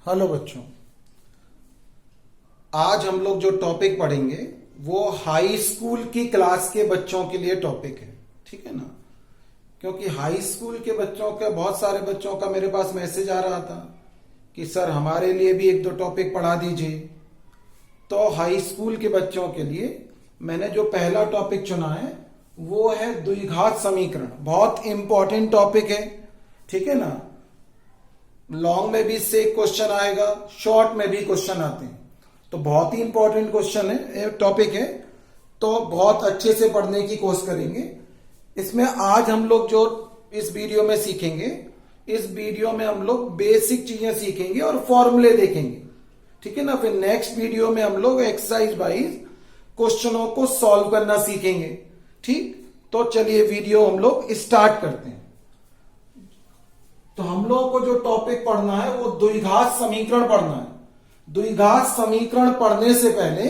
Hello बच्चों, आज हम लोग जो टॉपिक पढ़ेंगे वो हाई स्कूल की क्लास के बच्चों के लिए टॉपिक है। ठीक है ना? क्योंकि हाई स्कूल के बच्चों का, बहुत सारे बच्चों का मेरे पास मैसेज आ रहा था कि सर हमारे लिए भी एक दो टॉपिक पढ़ा दीजिए। तो हाई स्कूल के बच्चों के लिए मैंने जो पहला टॉपिक चुना है वो है द्विघात समीकरण। बहुत इंपॉर्टेंट टॉपिक है। ठीक है ना? लॉन्ग में भी इससे एक क्वेश्चन आएगा, शॉर्ट में भी क्वेश्चन आते हैं, तो बहुत ही इंपॉर्टेंट क्वेश्चन है, टॉपिक है। तो बहुत अच्छे से पढ़ने की कोशिश करेंगे। इसमें आज हम लोग जो इस वीडियो में सीखेंगे, इस वीडियो में हम लोग बेसिक चीजें सीखेंगे और फॉर्मूले देखेंगे। ठीक है ना? फिर नेक्स्ट वीडियो में हम लोग एक्सरसाइज वाइज क्वेश्चनों को सॉल्व करना सीखेंगे। ठीक, तो चलिए वीडियो हम लोग स्टार्ट करते हैं। तो हम लोगों को जो टॉपिक पढ़ना है वो द्विघात समीकरण पढ़ना है। द्विघात समीकरण पढ़ने से पहले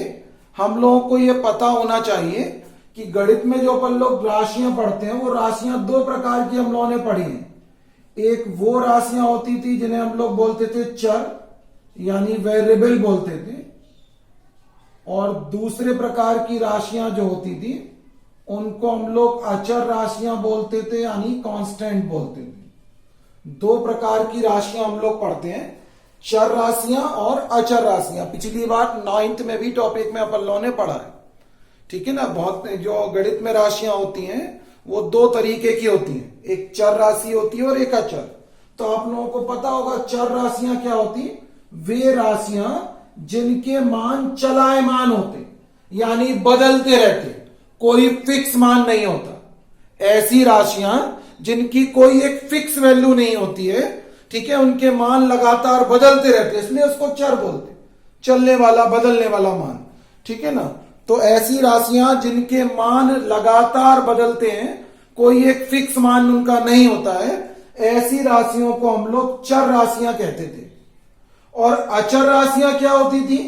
हम लोगों को यह पता होना चाहिए कि गणित में जो अपन लोग राशियां पढ़ते हैं वो राशियां दो प्रकार की हम लोगों ने पढ़ी हैं। एक वो राशियां होती थी जिन्हें हम लोग बोलते थे चर, यानी वेरिएबल बोलते थे, और दूसरे प्रकार की राशियां जो होती थी उनको हम लोग अचर राशियां बोलते थे, यानी कांस्टेंट बोलते थे। दो प्रकार की राशियां हम लोग पढ़ते हैं, चर राशियां और अचर राशियां। पिछली बार 9th में भी टॉपिक में अपन लोगों ने पढ़ा है। ठीक है ना? बहुत जो गणित में राशियां होती हैं वो दो तरीके की होती हैं, एक चर राशि होती है और एक अचर। तो आप लोगों को पता होगा चर राशियां क्या होती हैं? वे राशियां जिनके मान चलायमान होते, यानी बदलते रहते, कोई फिक्स मान नहीं होता। ऐसी राशियां जिनकी कोई एक फिक्स वैल्यू नहीं होती है, ठीक है, उनके मान लगातार बदलते रहते, इसलिए उसको चर बोलते, चलने वाला, बदलने वाला मान। ठीक है ना? तो ऐसी राशियां जिनके मान लगातार बदलते हैं, कोई एक फिक्स मान उनका नहीं होता है, ऐसी राशियों को हम लोग चर राशियां कहते थे। और अचर राशियां क्या होती थी?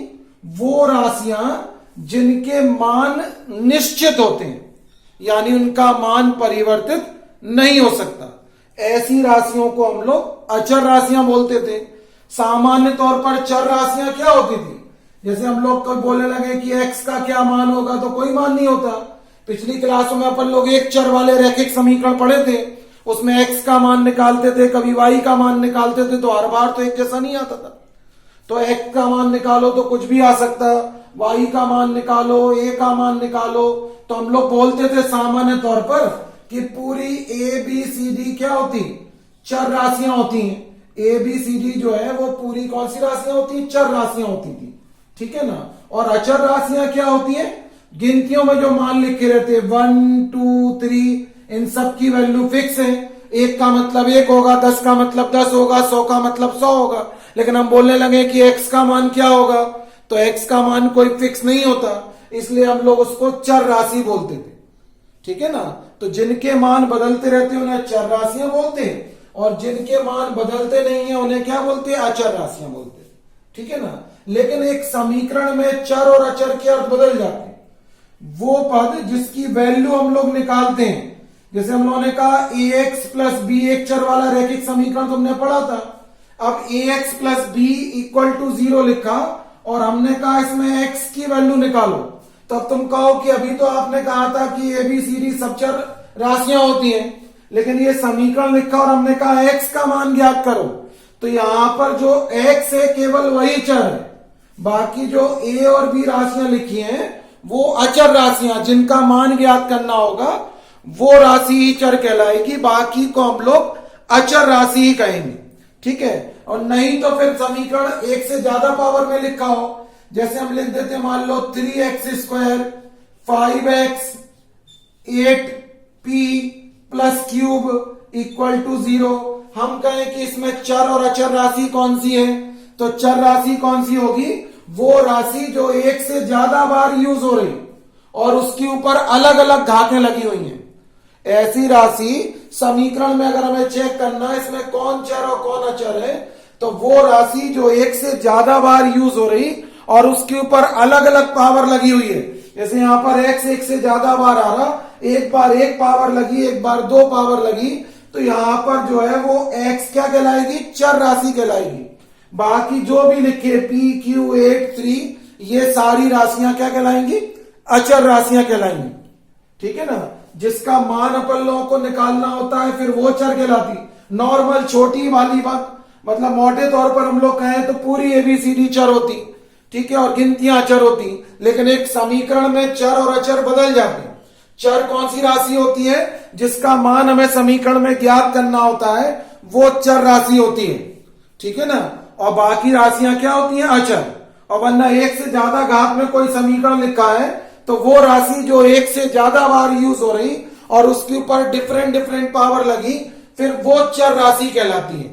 वो राशियां जिनके मान निश्चित होते हैं, यानी उनका मान परिवर्तित नहीं हो सकता, ऐसी राशियों को हम लोग अचर राशियां बोलते थे। सामान्य तौर पर चर राशियां क्या होती थी? जैसे हम लोग कल बोलने लगे कि x का क्या मान होगा, तो कोई मान नहीं होता। पिछली क्लासों में अपन लोग एक चर वाले रैखिक समीकरण पढ़े थे, उसमें x का मान निकालते थे, कभी y का मान निकालते थे, तो हर बार तो एक जैसा नहीं आता था। तो x का मान निकालो तो कुछ भी आ सकता, y का मान निकालो, a का मान निकालो। तो हम लोग बोलते थे सामान्य तौर पर कि पूरी ए बी सी डी क्या होती? चर राशियां होती हैं। ए बी सी डी जो है वो पूरी कौन सी राशियां होती? चर राशियां होती थी। ठीक है ना? और अचर राशियां क्या होती है? गिनतियों में जो मान लिखे रहते हैं, 1 2 3, इन सब की वैल्यू फिक्स है। 1 का मतलब 1 होगा, 10 का मतलब 10 होगा, 100 का मतलब 100 होगा। लेकिन हम बोलने लगे कि x का मान क्या होगा, तो x का मान कोई फिक्स नहीं होता, इसलिए हम लोग उसको चर राशि बोलते थे। ठीक है ना? तो जिनके मान बदलते रहते हैं उन्हें चर राशियां बोलते हैं, और जिनके मान बदलते नहीं है उन्हें क्या बोलते हैं? अचर राशियां बोलते हैं। ठीक है ना? लेकिन एक समीकरण में चर और अचर के अर्थ बदल जाते हैं। वो पद जिसकी वैल्यू हम लोग निकालते हैं, जैसे हम लोगों ने कहा ax प्लस b, एक चर वाला रैखिक समीकरण तुमने पढ़ा था। अब ax plus b equal to 0 लिखा और हमने कहा इसमें x की वैल्यू निकालो। तब तुम कहो कि अभी तो आपने कहा था कि ए बी सी डी सब चर राशियां होती हैं, लेकिन ये समीकरण लिखा और हमने कहा x का मान ज्ञात करो। तो यहां पर जो x है केवल वही चर है, बाकी जो a और b राशियां लिखी हैं वो अचर राशियां, जिनका मान ज्ञात करना होगा वो राशि ही चर कहलाएगी, बाकी को हम लोग अचर राशि ही कहेंगे। ठीक है? और नहीं तो फिर समीकरण एक से ज्यादा पावर में लिखा हो, जैसे हम लिख देते, मान लो 3x square 5x 8p plus cube equal to 0। हम कहें कि इसमें चर और अचर राशि कौन सी है, तो चर राशि कौन सी होगी? वो राशि जो एक से ज्यादा बार यूज हो रही और उसके ऊपर अलग अलग घातें लगी हुई हैं। ऐसी राशि समीकरण में अगर हमें चेक करना है इसमें कौन चर और कौन अचर है, तो वो राशि जो एक से ज्यादा बार यूज हो रही और उसके ऊपर अलग अलग पावर लगी हुई है। जैसे यहां पर x एक से ज्यादा बार आ रहा, एक बार 1 पावर लगी, एक बार 2 पावर लगी, तो यहां पर जो है वो x क्या कहलाएगी? चर राशि कहलाएगी। बाकी जो भी लिखे पी क्यू 8 3, ये सारी राशियां क्या कहलाएंगी? अचर राशियां कहलाएंगी। ठीक है ना। जिसका मान अपन लोगों को निकालना होता है फिर वो चर कहलाती। नॉर्मल छोटी वाली बात, मतलब मोटे तौर पर हम लोग कहें तो पूरी एबीसीडी चर होती, ठीक है, और गिनतियां अचर होती। लेकिन एक समीकरण में चर और अचर बदल जाते हैं। चर कौन सी राशि होती है? जिसका मान हमें समीकरण में ज्ञात करना होता है, वो चर राशि होती है। ठीक है ना। और बाकी राशियां क्या होती हैं? अचर। और वरना एक से ज्यादा घात में कोई समीकरण लिखा है तो वो राशि जो एक से ज्यादा बार यूज हो रही और उसके ऊपर डिफरेंट डिफरेंट पावर लगी, फिर वो चर राशि कहलाती है।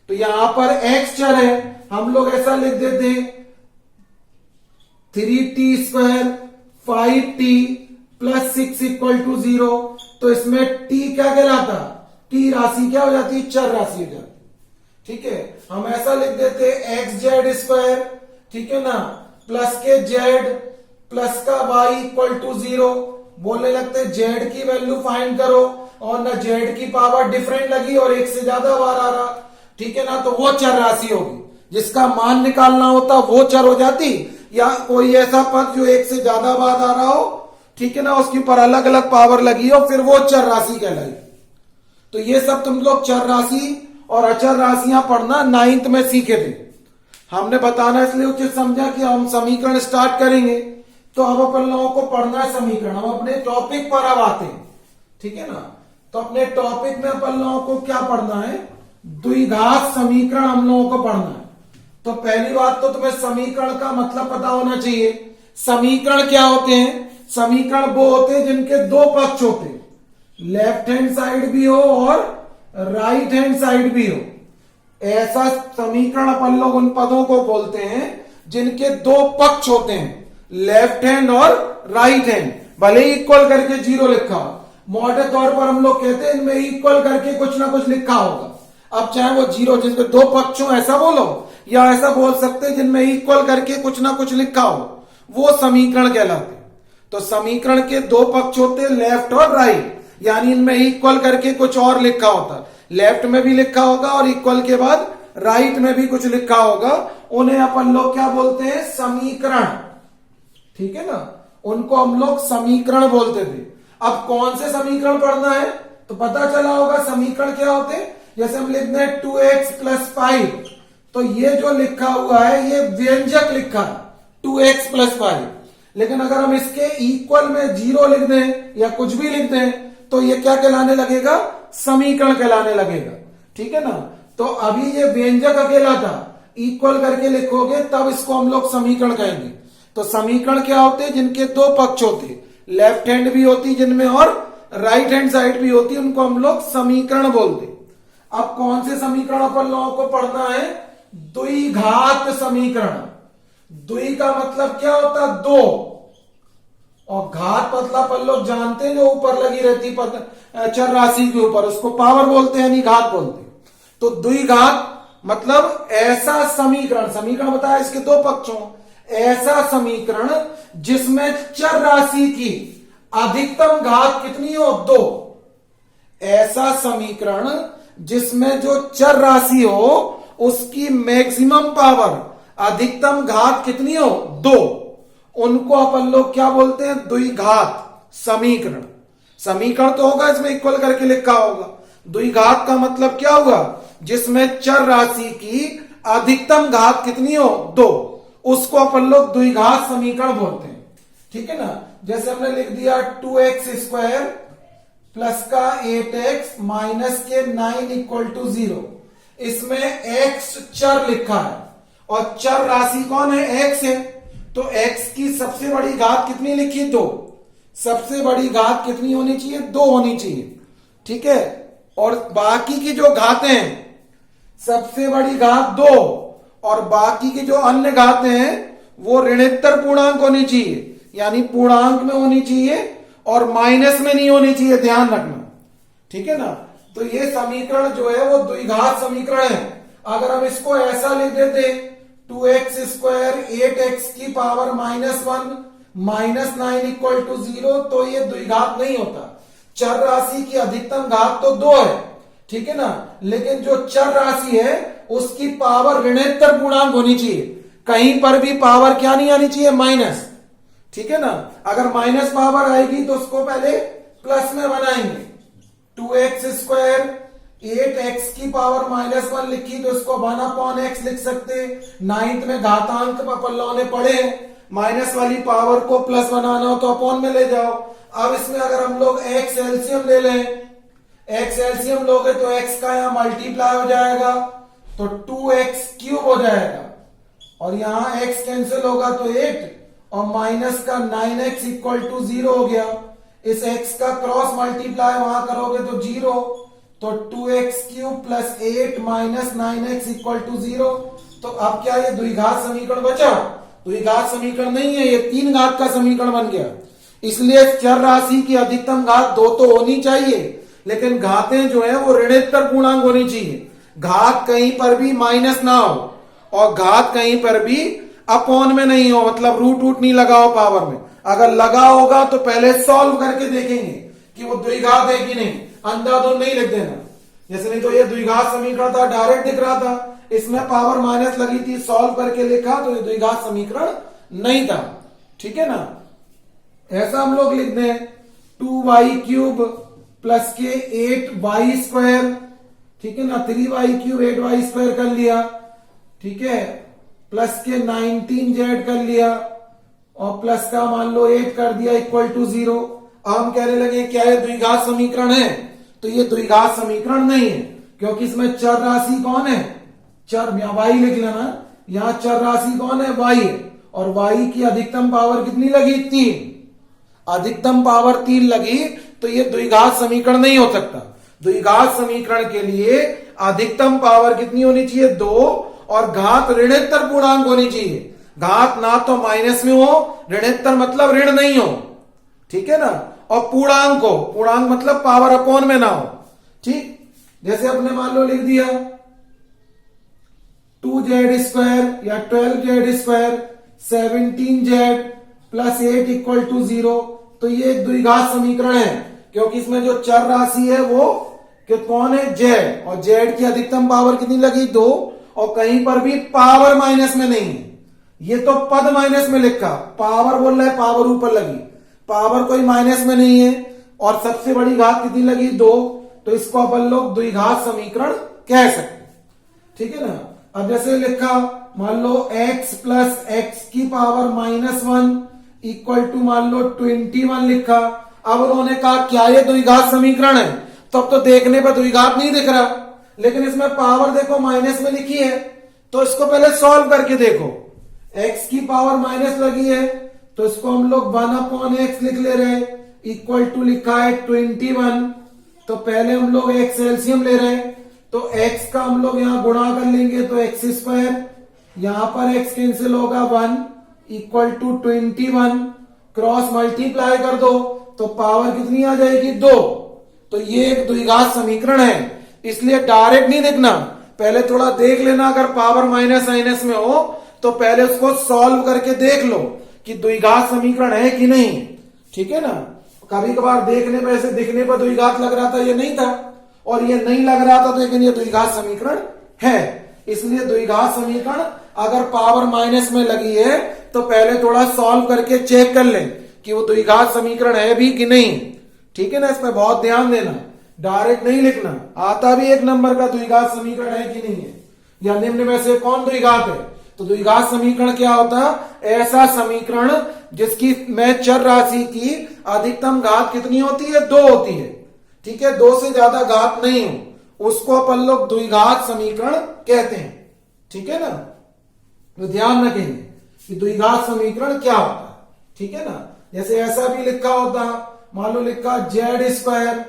तो यहां पर एक्स चर है, हम लोग ऐसा लिख देते 3t² 5t + 6 = 0। तो इसमें t क्या कहलाता? t राशि क्या हो जाती? चर राशि हो जाती। ठीक है। हम ऐसा लिख देते xz², ठीक है ना, प्लस के z प्लस का y = 0। बोलने लगते z की वैल्यू फाइंड करो और ना z की पावर डिफरेंट लगी और एक से ज्यादा बार आ रहा, ठीक है ना, तो वो चर राशि होगी। जिसका मान निकालना होता वो चर हो जाती, या कोई ऐसा पद जो एक से ज्यादा बार आ रहा हो, ठीक है ना, उसके ऊपर अलग अलग पावर लगी हो, फिर वो चर राशि कहलाई। तो ये सब तुम लोग चर राशि और अचर राशियां पढ़ना 9th में सीखे थे। हमने बताना इसलिए उचित समझा कि हम समीकरण स्टार्ट करेंगे, तो अब अपन लोगों को पढ़ना है समीकरण। हम अपने टॉपिक पर अब आते हैं, ठीक है ना। तो अपने टॉपिक में अपन लोगों को क्या पढ़ना है? द्विघात समीकरण हम लोगों को पढ़ना है। तो पहली बात तो तुम्हें समीकरण का मतलब पता होना चाहिए। समीकरण क्या होते हैं? समीकरण वो होते हैं जिनके दो पक्ष होते हैं, लेफ्ट हैंड साइड भी हो और राइट हैंड साइड भी हो। ऐसा समीकरण अपन लोग उन पदों को बोलते हैं जिनके दो पक्ष होते हैं, लेफ्ट हैंड और राइट हैंड। भले ही इक्वल करके 0 लिखा हो, मोटे तौर पर हम लोग कहते हैं इनमें इक्वल करके कुछ ना कुछ लिखा होगा। अब चाहे वो 0 जिसमें दो पक्ष हो ऐसा बोलो, या ऐसा बोल सकते हैं जिनमें इक्वल करके कुछ ना कुछ लिखा हो, वो समीकरण कहलाते हैं। तो समीकरण के दो पक्ष होते हैं, लेफ्ट और राइट, यानी इनमें इक्वल करके कुछ और लिखा होता, लेफ्ट में भी लिखा होगा और इक्वल के बाद राइट में भी कुछ लिखा होगा। उन्हें अपन लोग क्या बोलते हैं? समीकरण। ठीक है ना, उनको हम लोग समीकरण बोलते थे। अब कौन से समीकरण पढ़ना है तो पता चला होगा समीकरण क्या होते हैं। जैसे हम लिखते हैं 2x + 5, तो ये जो लिखा हुआ है ये व्यंजक लिखा है 2x + 5। लेकिन अगर हम इसके इक्वल में 0 लिख दें या कुछ भी लिख दें तो ये क्या कहलाने लगेगा? समीकरण कहलाने लगेगा। ठीक है ना। तो अभी ये व्यंजक अकेला था, इक्वल करके लिखोगे तब इसको हम लोग समीकरण कहेंगे। तो समीकरण क्या होते हैं? जिनके दो पक्ष होते, लेफ्ट हैंड भी होती जिनमें और राइट हैंड साइड भी होती, उनको हम लोग समीकरण बोलते। अब कौन से समीकरण अपन लोगों को पढ़ना है? द्विघात समीकरण। द्वि का मतलब क्या होता? दो, और घात मतलब अपन लोग जानते हैं जो ऊपर लगी रहती चर राशि के ऊपर, उसको पावर बोलते हैं, नहीं घात बोलते। तो द्विघात मतलब ऐसा समीकरण, समीकरण बताया इसके दो पक्ष हों, ऐसा समीकरण जिसमें चर राशि की अधिकतम घात कितनी हो? 2। ऐसा समीकरण जिसमें जो चर राशि हो उसकी मैक्सिमम पावर, अधिकतम घात कितनी हो? 2। उनको अपन लोग क्या बोलते हैं? द्विघात समीकरण। समीकरण तो होगा इसमें इक्वल करके लिखा होगा। द्विघात का मतलब क्या हुआ? जिसमें चर राशि की अधिकतम घात कितनी हो? 2। उसको अपन लोग द्विघात समीकरण बोलते हैं। ठीक है ना। जैसे हमने लिख दिया 2x² प्लस का 8x माइनस के 9 = 0। इसमें x चर लिखा है और चर राशि कौन है? x है। तो x की सबसे बड़ी घात कितनी लिखी? 2। सबसे बड़ी घात कितनी होनी चाहिए? 2 होनी चाहिए। ठीक है। और बाकी की जो घातें हैं, सबसे बड़ी घात 2 और बाकी की जो अन्य घातें हैं वो ऋणोत्तर पूर्णांक होनी चाहिए, यानी पूर्णांक में होनी चाहिए और माइनस में नहीं होनी चाहिए, ध्यान रखना। ठीक है ना। तो ये समीकरण जो है वो द्विघात समीकरण है। अगर हम इसको ऐसा लिख देते 2x² 8x की पावर -1 -9 = 0, तो ये द्विघात नहीं होता। चर राशि की अधिकतम घात तो 2 है, ठीक है ना, लेकिन जो चर राशि है उसकी पावर ऋणोत्तर पूर्णांक होनी चाहिए। कहीं पर भी पावर क्या नहीं आनी चाहिए, माइनस। ठीक है ना, अगर माइनस पावर आएगी तो उसको पहले प्लस में बनाएंगे। 2x², 8x की पावर -1 लिखी तो इसको 1/x लिख सकते। 9th में घातांक पल्लव ने पढ़े, माइनस वाली पावर को प्लस बनाना हो तो अपॉन में ले जाओ। अब इसमें अगर हम लोग x एलसीएम ले लें, x एलसीएम लोगे तो x का यहां मल्टीप्लाई हो जाएगा तो 2x³ हो जाएगा, और यहां x कैंसिल होगा तो 8 और माइनस का 9x = 0 हो गया। इस x का क्रॉस मल्टीप्लाई वहां करोगे तो 0, तो 2x³ + 8 - 9x = 0। तो अब क्या ये द्विघात समीकरण बचा? द्विघात समीकरण नहीं है, ये 3 घात का समीकरण बन गया। इसलिए चर राशि की अधिकतम घात 2 तो होनी चाहिए, लेकिन घातें जो है वो ऋणोत्तर पूर्णांक होनी चाहिए। घात कहीं पर भी माइनस ना हो और घात कहीं पर भी अपॉन में नहीं हो, मतलब रूट नहीं लगा हो पावर में। अगर लगा होगा तो पहले सॉल्व करके देखेंगे कि वो द्विघात है कि नहीं, अंधाधुंध नहीं लिख देना। जैसे नहीं तो ये द्विघात समीकरण था, डायरेक्ट दिख रहा था, इसमें पावर माइनस लगी थी, सॉल्व करके लिखा तो ये द्विघात समीकरण नहीं था। ठीक है ना, ऐसा हम लोग लिख दें 2y³ + के 8y²। ठीक है ना, 3y³ 8y² कर लिया। ठीक है, प्लस के 19z कर लिया और प्लस का मान लो 8 कर दिया = 0। अब हम कहने लगे क्या ये द्विघात समीकरण है? तो ये द्विघात समीकरण नहीं है, क्योंकि इसमें चर राशि कौन है? चर y लिख लेना, यहां चर राशि कौन है? y है, और y की अधिकतम पावर कितनी लगी? 3। अधिकतम पावर 3 लगी तो ये द्विघात समीकरण नहीं हो सकता। द्विघात समीकरण के लिए अधिकतम पावर कितनी होनी चाहिए? 2, और घात ऋणोत्तर पूर्णांक होनी चाहिए। घात ना तो माइनस में हो, ऋणोत्तर मतलब ऋण नहीं हो। ठीक है ना, और पूर्णांक हो, पूर्णांक मतलब पावर अपॉन में ना हो। ठीक, जैसे अपने मान लो लिख दिया 2z² या 12z² 17z + 8 = 0। तो ये एक द्विघात समीकरण है, क्योंकि इसमें जो चर राशि है वो कौन है? z, और z की अधिकतम पावर कितनी लगी? 2, और कहीं पर भी पावर माइनस में नहीं है। ये तो पद माइनस में लिखा, पावर बोल रहा है पावर ऊपर लगी, पावर कोई माइनस में नहीं है, और सबसे बड़ी घात कितनी लगी? 2। तो इसको अपन लोग द्विघात समीकरण कह सकते। ठीक है ना, अब जैसे लिखा मान लो x + x की पावर -1 = मान लो 21 लिखा। अब उन्होंने कहा क्या ये द्विघात समीकरण है? तब तो देखने पर द्विघात नहीं दिख रहा, लेकिन इसमें पावर देखो माइनस में लिखी है, तो इसको पहले सॉल्व करके देखो। x की पावर माइनस लगी है तो इसको हम लोग 1/x लिख ले रहे, = लिखा है 21। तो पहले हम लोग x एलसीएम ले रहे, तो x का हम लोग यहां गुणा कर लेंगे तो x², यहां पर x कैंसिल होगा 1 = 21। क्रॉस मल्टीप्लाई कर दो तो पावर कितनी आ जाएगी? 2। तो ये एक द्विघात समीकरण है, इसलिए डायरेक्ट नहीं देखना, पहले थोड़ा देख लेना। अगर पावर माइनस में हो तो पहले उसको सॉल्व करके देख लो कि द्विघात समीकरण है कि नहीं। ठीक है ना, कभी कभार देखने में ऐसे दिखने पर द्विघात लग रहा था, ये नहीं था, और ये नहीं लग रहा था, लेकिन ये द्विघात समीकरण है। इसलिए द्विघात समीकरण अगर पावर माइनस में लगी है तो पहले थोड़ा सॉल्व करके चेक कर लें कि वो द्विघात समीकरण है भी कि नहीं। ठीक है ना, इस पर बहुत ध्यान देना, डायरेक्ट नहीं लिखना। आता भी एक नंबर का द्विघात समीकरण है कि नहीं है, या निम्न में से कौन द्विघात है? तो द्विघात समीकरण क्या होता है? ऐसा समीकरण जिसकी में चर राशि की अधिकतम घात कितनी होती है? 2 होती है। ठीक है, 2 से ज्यादा घात नहीं हो, उसको अपन लोग द्विघात समीकरण कहते हैं। ठीक है ना, तो ध्यान रखेंगे कि द्विघात समीकरण क्या होता है। ठीक है ना, जैसे ऐसा भी लिखा होता, मान लो लिखा z²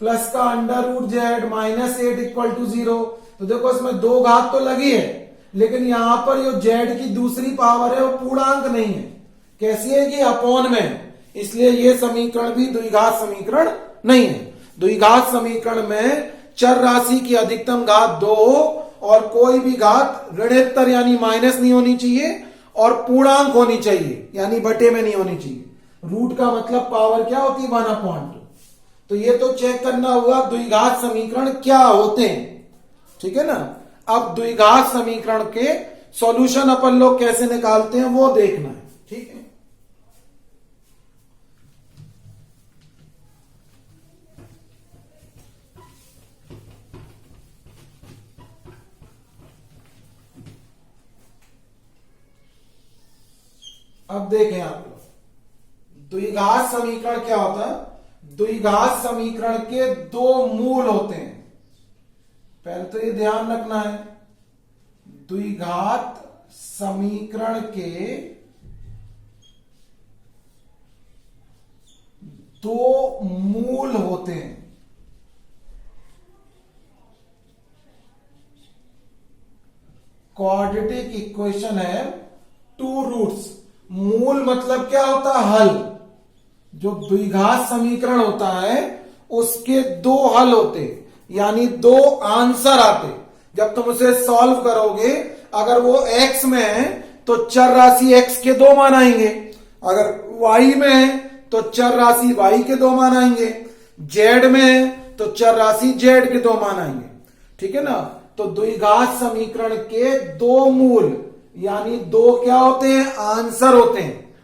प्लस का √z -8 = 0। तो देखो इसमें 2 घात तो लगी है, लेकिन यहां पर जो z की दूसरी पावर है वो पूर्णांक नहीं है, कैसी है कि अपॉन में, इसलिए ये समीकरण भी द्विघात समीकरण नहीं है। द्विघात समीकरण में चर राशि की अधिकतम घात 2 और कोई भी घात ऋणोत्तर यानी माइनस नहीं होनी चाहिए, और पूर्णांक होनी चाहिए यानी बटे में नहीं होनी चाहिए। रूट का मतलब पावर क्या होती है? 1/2। तो ये तो चेक करना हुआ द्विघात समीकरण क्या होते हैं। ठीक है ना, अब द्विघात समीकरण के सॉल्यूशन अपन लोग कैसे निकालते हैं वो देखना है, ठीक है। अब देखें आप लोग, द्विघात समीकरण क्या होता है? द्विघात समीकरण के दो मूल होते हैं। पहले तो ये ध्यान रखना है, द्विघात समीकरण के दो मूल होते हैं। क्वाड्रेटिक इक्वेशन है टू रूट्स। मूल मतलब क्या होता है? हल। जो द्विघात समीकरण होता है उसके दो हल होते, यानी दो आंसर आते। जब तुम उसे सॉल्व करोगे, अगर वो x में है तो चर राशि x के दो मान आएंगे, अगर y में है तो चर राशि y के दो मान आएंगे, z में है तो चर राशि z के दो मान आएंगे, ठीक है ना। तो द्विघात समीकरण के दो मूल यानी दो क्या होते हैं? आंसर होते हैं,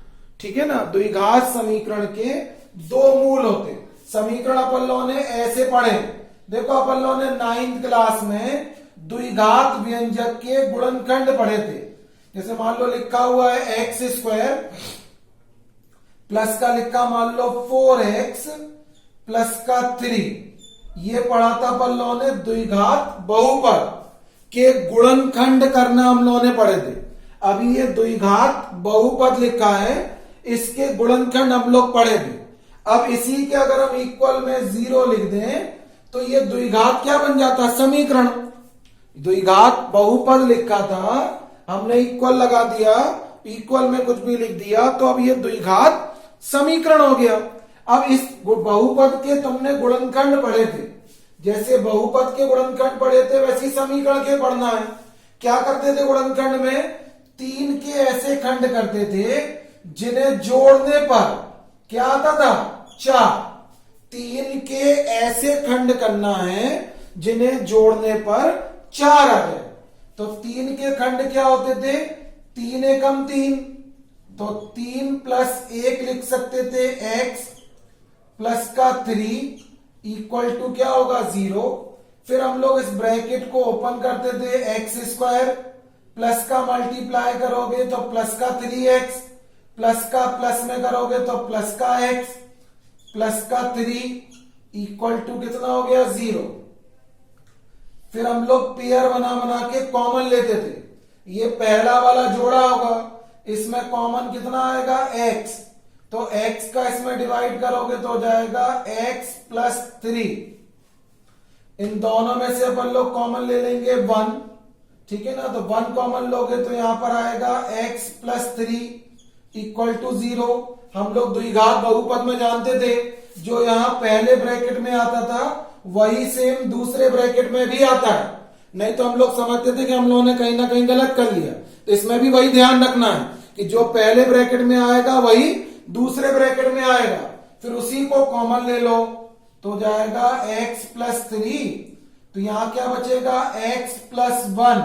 ठीक है ना। द्विघात समीकरण के दो मूल होते हैं। समीकरण अपन लोगों ने ऐसे पढ़े, देखो अपन लोगों ने 9th क्लास में द्विघात व्यंजक के गुणनखंड पढ़े थे। जैसे मान लो लिखा हुआ है एक्स स्क्वायर प्लस का लिखा मान लो 4x प्लस का 3, ये पढ़ा था अपन लोगों ने। द्विघात बहुपद के गुणनखंड करना हम लोगों ने पढ़े थे। अभी ये द्विघात बहुपद लिखा है, इसके गुणनखंड हम लोग पढ़े थे। अब इसी के अगर हम इक्वल में 0 लिख दें तो ये द्विघात क्या बन जाता? समीकरण। द्विघात बहुपद लिखा था, हमने इक्वल लगा दिया, इक्वल में कुछ भी लिख दिया, तो अब ये द्विघात समीकरण हो गया। अब इस बहुपद के तुमने गुणनखंड पढ़े थे, जैसे बहुपद के गुणनखंड पढ़े थे वैसे समीकरण के पढ़ना है। क्या करते थे गुणनखंड में? 3 के ऐसे खंड करते थे जिन्हें जोड़ने पर क्या आता था? 4। 3 के ऐसे खंड करना है जिन्हें जोड़ने पर 4 आ जाए। तो 3 के खंड क्या होते थे? 3 एकम 3, तो 3 प्लस 1 लिख सकते थे x प्लस का 3 इक्वल टू क्या होगा? 0। फिर हम लोग इस ब्रैकेट को ओपन करते थे, एक्स स्क्वायर प्लस का मल्टीप्लाई करोगे तो प्लस का 3x, प्लस का प्लस में करोगे तो प्लस का x प्लस का 3 इक्वल टू कितना हो गया? 0। फिर हम लोग पेयर बना बना के कॉमन लेते थे। ये पहला वाला जोड़ा होगा, इसमें कॉमन कितना आएगा? x, तो x का इसमें डिवाइड करोगे तो हो जाएगा x प्लस 3। इन दोनों में से अपन लोग कॉमन ले लेंगे 1, ठीक है ना। तो 1 कॉमन लोगे तो यहां पर आएगा x प्लस 3 इक्वल टू 0। हम लोग द्विघात बहुपद में जानते थे, जो यहां पहले ब्रैकेट में आता था वही सेम दूसरे ब्रैकेट में भी आता है। नहीं तो हम लोग समझते थे कि हम लोगों ने कहीं ना कहीं गलत कर लिया। तो इसमें भी वही ध्यान रखना है कि जो पहले ब्रैकेट में आएगा वही दूसरे ब्रैकेट में आएगा। फिर उसी को कॉमन ले लो तो जाएगा x प्लस 3, तो यहां क्या बचेगा? x plus 1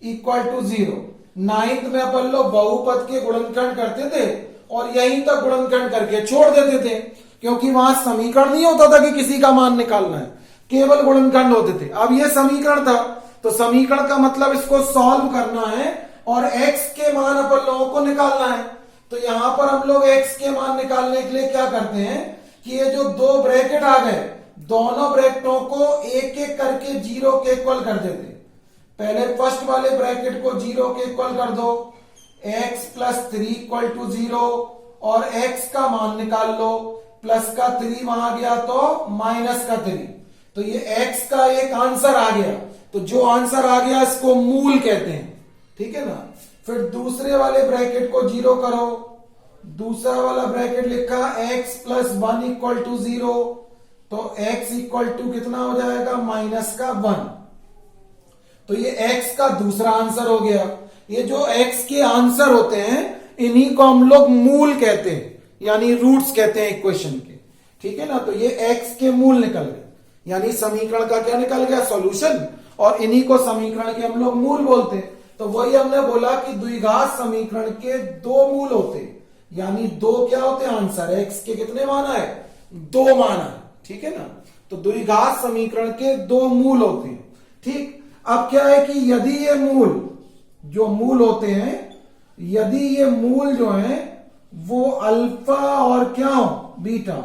equal to 0। 9th में अपन लोग बहुपद के गुणनखंड करते थे और यहीं तक गुणनखंड करके छोड़ देते थे, क्योंकि वहां समीकरण नहीं होता था कि किसी का मान निकालना है, केवल गुणनखंड होते थे। अब ये समीकरण था, तो समीकरण का मतलब इसको सॉल्व करना है और x के मान अपन लोगों को निकालना है। तो यहां पर हम लोग x के मान निकालने के लिए क्या करते हैं कि ये जो दो ब्रैकेट आ गए, दोनों ब्रैकेटों को एक एक करके 0 के इक्वल कर देते। पहले फर्स्ट वाले ब्रैकेट को 0 के इक्वल कर दो, x प्लस 3 इक्वल टू 0, और x का मान निकाल लो। प्लस का 3 वहां गया तो माइनस का 3, तो ये x का एक आंसर आ गया। तो जो आंसर आ गया इसको मूल कहते हैं, ठीक है ना। फिर दूसरे वाले ब्रैकेट को 0 करो, दूसरा वाला ब्रैकेट लिखा x प्लस 1 इक्वल टू 0, तो x इक्वल टू कितना हो जाएगा? माइनस का 1। तो ये x का दूसरा आंसर हो गया। ये जो x के आंसर होते हैं इन्हीं को हम लोग मूल कहते हैं, यानी रूट्स कहते हैं इक्वेशन के, ठीक है ना। तो ये x के मूल निकल गए, यानी समीकरण का क्या निकल गया? सॉल्यूशन। और इन्हीं को समीकरण के हम लोग मूल बोलते हैं। तो वही हमने बोला कि द्विघात समीकरण के दो मूल होते हैं, यानी दो क्या होते हैं आंसर, एक्स के कितने मान आए, दो मान आए, ठीक है ना। तो द्विघात समीकरण के दो मूल होते हैं, ठीक। अब क्या है कि यदि ये मूल जो मूल होते हैं, यदि ये मूल जो है वो अल्फा और क्या हो, बीटा,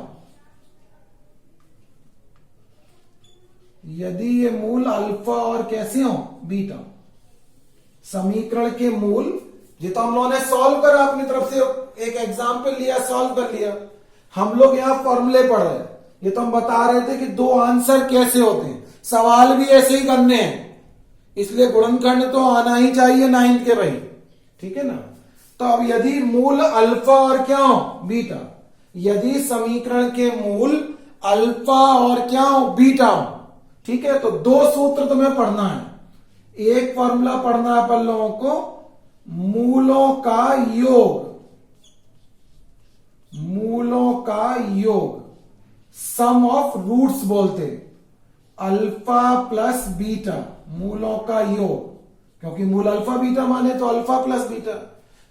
यदि ये मूल अल्फा और कैसे हो, बीटा, समीकरण के मूल, ये तो हम लोगों ने सॉल्व करा अपनी तरफ से, एक एग्जाम्पल लिया, सॉल्व कर लिया। हम लोग यहां फॉर्मूले पढ़ रहे हैं, ये तो हम बता रहे थे कि दो आंसर कैसे होते हैं, सवाल भी ऐसे ही करने हैं, इसलिए गुणनखंड तो आना ही चाहिए 9th के भाई, ठीक है ना। तो अब यदि मूल अल्फा और क्या हो, बीटा, यदि समीकरण के मूल अल्फा और क्या हो, बीटा हो, ठीक है। तो दो सूत्र तुम्हें पढ़ना है, एक फॉर्मूला पढ़ना है अपन लोगों को, मूलों का योग, मूलों का योग, सम ऑफ रूट्स बोलते, अल्फा प्लस बीटा, मूलों का योग, क्योंकि मूल अल्फा बीटा माने तो अल्फा प्लस बीटा।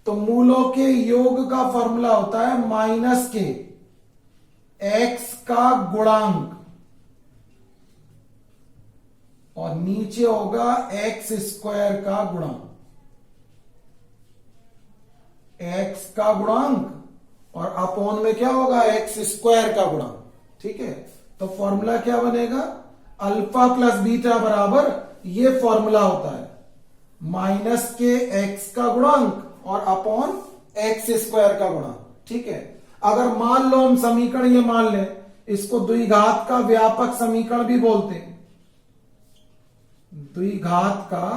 तो मूलों के योग का फॉर्मूला होता है माइनस के एक्स का गुणांक और नीचे होगा एक्स स्क्वायर का गुणांक, एक्स का गुणांक और अपॉन में क्या होगा, एक्स स्क्वायर का गुणांक, ठीक है। तो फॉर्मूला क्या बनेगा, अल्फा प्लस बीटा बराबर, ये फॉर्मूला होता है माइनस के एक्स का गुणांक और अपॉन एक्स स्क्वायर का गुणांक, ठीक है। अगर मान लो हम समीकरण ये मान लें, इसको द्विघात का व्यापक समीकरण भी बोलते हैं, द्विघात का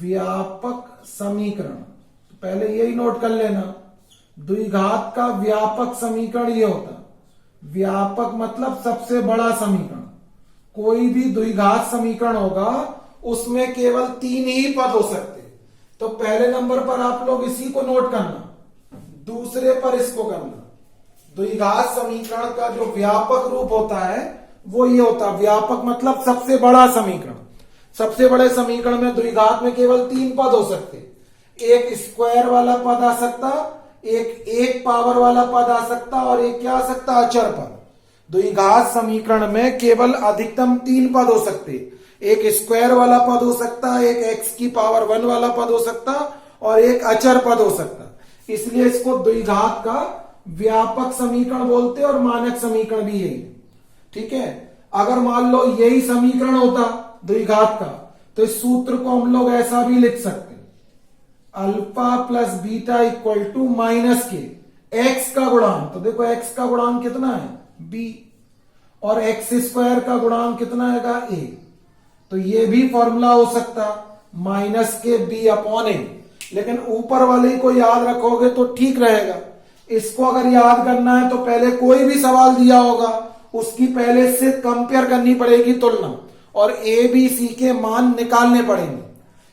व्यापक समीकरण, तो पहले यही नोट कर लेना, द्विघात का व्यापक समीकरण ये होता, व्यापक मतलब सबसे बड़ा समीकरण, कोई भी द्विघात समीकरण होगा उसमें केवल 3 ही पद हो सकते। तो पहले नंबर पर आप लोग इसी को नोट करना, दूसरे पर इसको करना। द्विघात समीकरण का जो व्यापक रूप होता है वो ये होता, व्यापक मतलब सबसे बड़ा समीकरण, सबसे बड़े समीकरण में द्विघात में केवल 3 पद हो सकते, एक स्क्वायर वाला पद आ सकता, एक पावर वाला पद आ सकता और एक क्या आ सकता, अचर पद। द्विघात समीकरण में केवल अधिकतम 3 पद हो सकते, एक स्क्वायर वाला पद हो सकता, एक एक्स की पावर 1 वाला पद हो सकता और एक अचर पद हो सकता। इसलिए इसको द्विघात का व्यापक समीकरण बोलते और मानक समीकरण भी यही, ठीक है। अगर मान लो यही समीकरण होता द्विघात का, तो इस सूत्र को हम लोग ऐसा भी लिख सकते, alpha plus beta equal to minus के एक्स का गुणांक, तो देखो एक्स का गुणांक कितना है, बी, और एक्स स्क्वायर का गुणांक कितना है, ए। तो ये भी फॉर्मूला हो सकता, माइनस के बी अपॉन ए, लेकिन ऊपर वाले को याद रखोगे तो ठीक रहेगा। इसको अगर याद करना है तो पहले कोई भी सवाल दिया होगा उसकी पहले से कंपेयर करनी पड़ेगी, तुलना, और ए बी सी के मान निकालने पड़ेंगे।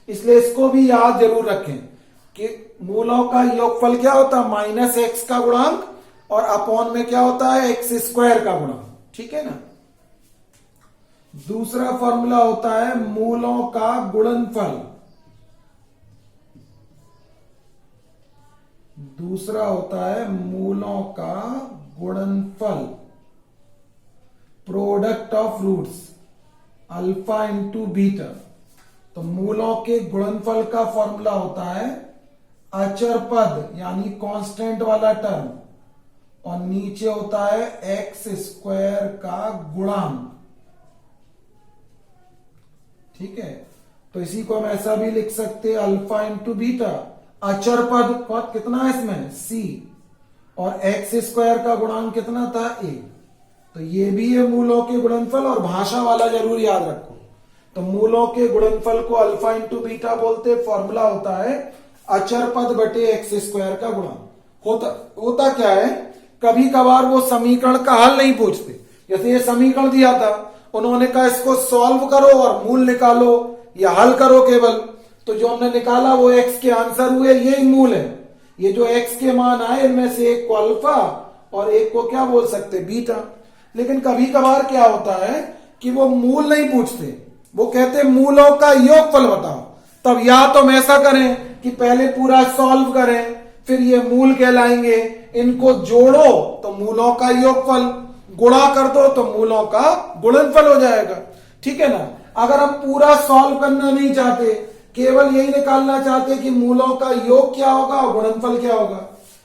इसलिए इसको भी याद जरूर रखें कि मूलों का योगफल क्या होता है, माइनस एक्स का गुणांक और अपॉन में क्या होता है, एक्स स्क्वायर का गुणांक, ठीक है ना। दूसरा फॉर्मूला होता है मूलों का गुणनफल, दूसरा होता है मूलों का गुणनफल, product of roots, alpha into beta. तो मूलों के गुणनफल का फॉर्मूला होता है अचर पद यानी कांस्टेंट वाला टर्म और नीचे होता है एक्स स्क्वायर का गुणांक, ठीक है। तो इसी को हम ऐसा भी लिख सकते हैं, अल्फा इंटू बीटा, अचर पद कितना है इसमें, सी, और एक्स स्क्वायर का गुणांक कितना था, ए। तो ये भी है मूलों के गुणनफल, और भाषा वाला जरूर याद रखो। तो मूलों के गुणनफल को अल्फा इंटू बीटा बोलते, फॉर्मूला होता है अचर पद बटे एक्स स्क्वायर का गुणांक। होता क्या है, कभी कभार वो समीकरण का हल नहीं पूछते, जैसे ये समीकरण दिया था, उन्होंने कहा इसको सॉल्व करो और मूल निकालो या हल करो केवल, तो जो हमने निकाला वो एक्स के आंसर हुए, यही मूल है। ये जो एक्स के मान आए इनमें से एक को अल्फा और एक को क्या बोल सकते, बीटा। लेकिन कभी कभार क्या होता है कि वो मूल नहीं पूछते, वो कहते हैं मूलों का योगफल बताओ। तब या तो हम ऐसा करें कि पहले पूरा सॉल्व करें, फिर ये मूल कहलाएंगे, इनको जोड़ो तो मूलों का योगफल, गुणा कर दो तो मूलों का गुणनफल हो जाएगा। ठीक है ना। अगर हम पूरा सॉल्व करना नहीं चाहते, केवल यही निकालना चाहते कि मूलों का योग क्या होगा और गुणनफल क्या होगा।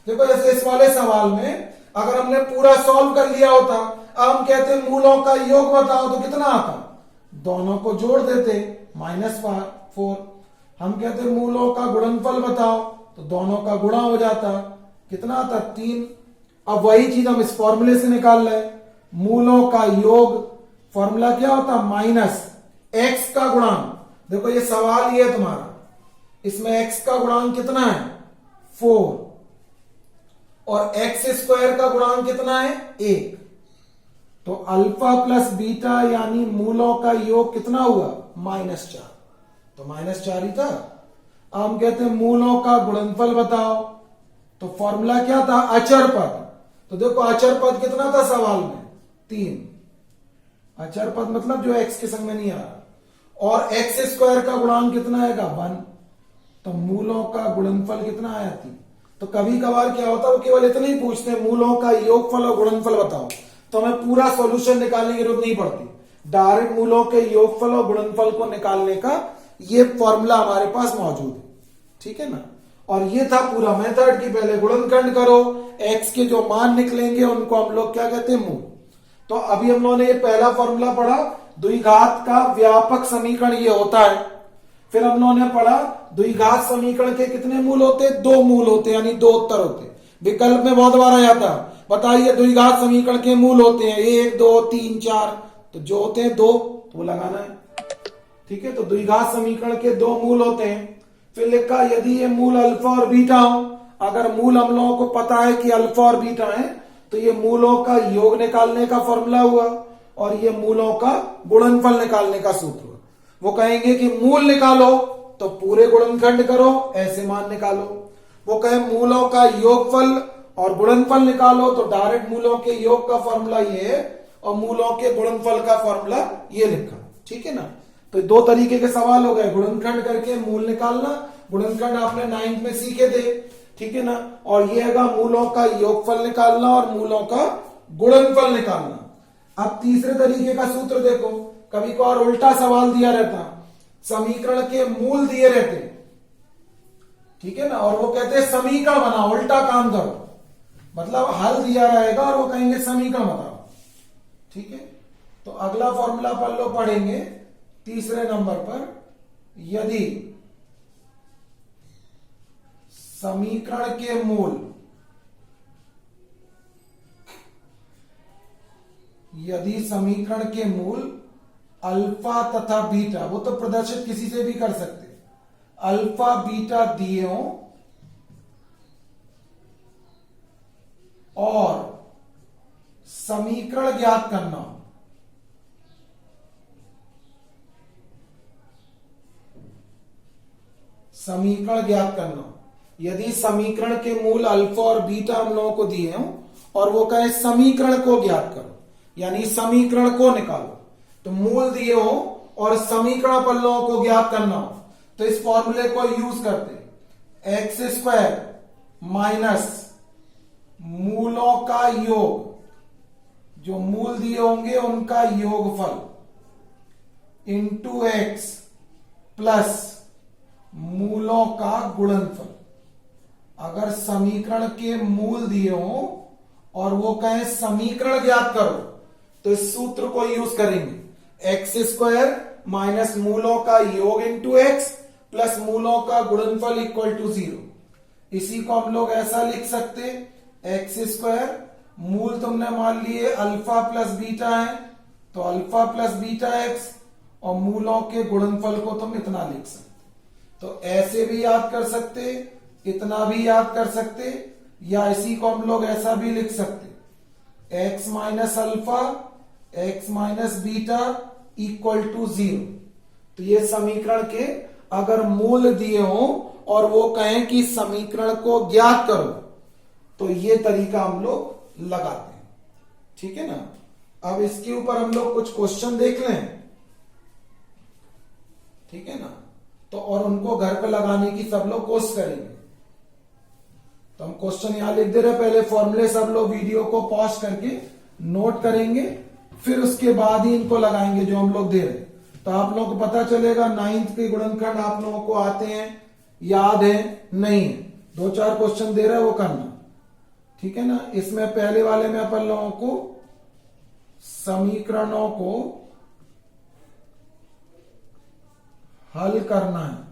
देखो जैसे इस वाले सवाल में अगर हमने पूरा सॉल्व कर लिया होता, अब हम कहते मूलों का योग बताओ तो कितना आता, दोनों को जोड़ देते -4। हम कहते मूलों का गुणनफल बताओ तो दोनों का गुणा हो जाता, कितना आता 3। अब वही चीज हम इस फॉर्मूले से निकाल रहे, मूलों का योग फॉर्मूला क्या होता, -x का गुणांक। देखो ये सवाल ही है तुम्हारा, इसमें x का गुणांक कितना है 4 और x² का गुणांक कितना है 1। तो अल्फा प्लस बीटा यानी मूलों का योग कितना हुआ -4, तो -4 ही था। अब हम कहते हैं मूलों का गुणनफल बताओ, तो फॉर्मूला क्या था अचर पद। तो देखो अचर पद कितना था सवाल में 3, अचर पद मतलब जो x के संग में नहीं आ रहा, और x² का गुणांक कितना आएगा 1, तो मूलों का गुणनफल कितना आया 3। तो कभी कभार क्या होता है वो केवल इतना ही पूछते हैं मूलों का योगफल और गुणनफल बताओ, तो हमें पूरा सॉल्यूशन निकालने की जरूरत नहीं पड़ती, डायरेक्ट मूलों के योगफल और गुणनफल को निकालने का ये फॉर्मूला हमारे पास मौजूद है। ठीक है ना। और ये था पूरा मेथड कि पहले गुणनखंड करो, x के जो मान निकलेंगे उनको हम लोग क्या कहते हैं मूल। तो अभी हम लोगों ने ये पहला फॉर्मूला पढ़ा, द्विघात का व्यापक समीकरण ये होता है। फिर हम लोगों ने पढ़ा द्विघात समीकरण के कितने मूल होते हैं, 2 मूल होते हैं, यानी 2 उत्तर होते हैं। विकल्प में बहुत बार आ जाता, बताइए द्विघात समीकरण के मूल होते हैं 1 2 3 4, तो जो होते हैं 2 तो वो लगाना है। ठीक है, तो द्विघात समीकरण के 2 मूल होते हैं। फिर लिखा यदि ये मूल अल्फा और बीटा हो, अगर मूल हम लोगों को पता है कि अल्फा और बीटा है, तो ये मूलों का योग निकालने का फॉर्मूला हुआ और ये मूलों का गुणनफल निकालने का सूत्र हुआ। वो कहेंगे कि मूल निकालो तो पूरे गुणनखंड करो, ऐसे मान निकालो। वो कहे मूलों का योगफल और गुणनफल निकालो तो डायरेक्ट मूलों के योग का फॉर्मूला ये है और मूलों के गुणनफल का फॉर्मूला ये लिखा। ठीक है ना। तो 2 तरीके के सवाल हो गए, गुणनखंड करके मूल निकालना, गुणनखंड आपने 9th में सीखे थे। ठीक है ना। और ये है मूलों का योगफल निकालना और मूलों का गुणनफल निकालना। अब तीसरे तरीके का सूत्र देखो, कभी को और उल्टा सवाल दिया रहता, समीकरण के मूल दिए रहते, ठीक है ना, और वो कहते हैं समीकरण बनाओ, उल्टा काम करो, मतलब हल दिया रहेगा और वो कहेंगे समीकरण बताओ। ठीक है। तो अगला फॉर्मूला पढ़ेंगे तीसरे नंबर पर, यदि समीकरण के मूल अल्फा तथा बीटा, वो तो प्रदर्शित किसी से भी कर सकते, अल्फा बीटा दिए हो और समीकरण ज्ञात करना हो, समीकरण ज्ञात करना हो। यदि समीकरण के मूल अल्फा और बीटा हम लोगों को दिए हो और वो कहे समीकरण को ज्ञात करो, यानी समीकरण को निकालो, तो मूल दिए हो और समीकरण पर लोगों को ज्ञात करना हो, तो इस फॉर्मूले को यूज करते x² माइनस मूलों का योग, जो मूल दिए होंगे उनका योगफल, इंटू x प्लस मूलों का गुणनफल। अगर समीकरण के मूल दिए हो और वो कहे समीकरण ज्ञात करो, तो इस सूत्र को यूज करेंगे, x² माइनस मूलों का योग इंटू x प्लस मूलों का गुणनफल इक्वल टू 0। इसी को हम लोग ऐसा लिख सकते, x² मूल तुमने मान लिए अल्फा प्लस बीटा है, तो अल्फा प्लस बीटा x, और मूलों के गुणनफल को तुम इतना लिख सकते। तो ऐसे भी याद कर सकते, इतना भी याद कर सकते, या इसी को हम लोग ऐसा भी लिख सकते, x minus alpha x minus beta equal to 0। तो ये समीकरण के अगर मूल दिए हो और वो कहें कि समीकरण को ज्ञात करो, तो ये तरीका हम लोग लगाते हैं। ठीक है ना। अब इसके ऊपर हम लोग कुछ क्वेश्चन देख लें। ठीक है ना। तो और उनको घर पे लगाने की सब लोग कोशिश करेंगे। तो हम क्वेश्चन यहां लिख दे रहे, पहले फॉर्मूले सब लोग वीडियो को पॉज करके नोट करेंगे, फिर उसके बाद ही इनको लगाएंगे जो हम लोग दे रहे। तो आप लोगों को पता चलेगा 9th के गुणनखंड आप लोगों को आते हैं, याद है नहीं है, 2-4 क्वेश्चन दे रहा है वो करना, ठीक है ना। इसमें पहले वाले में अपन लोगों को समीकरणों को हल करना है।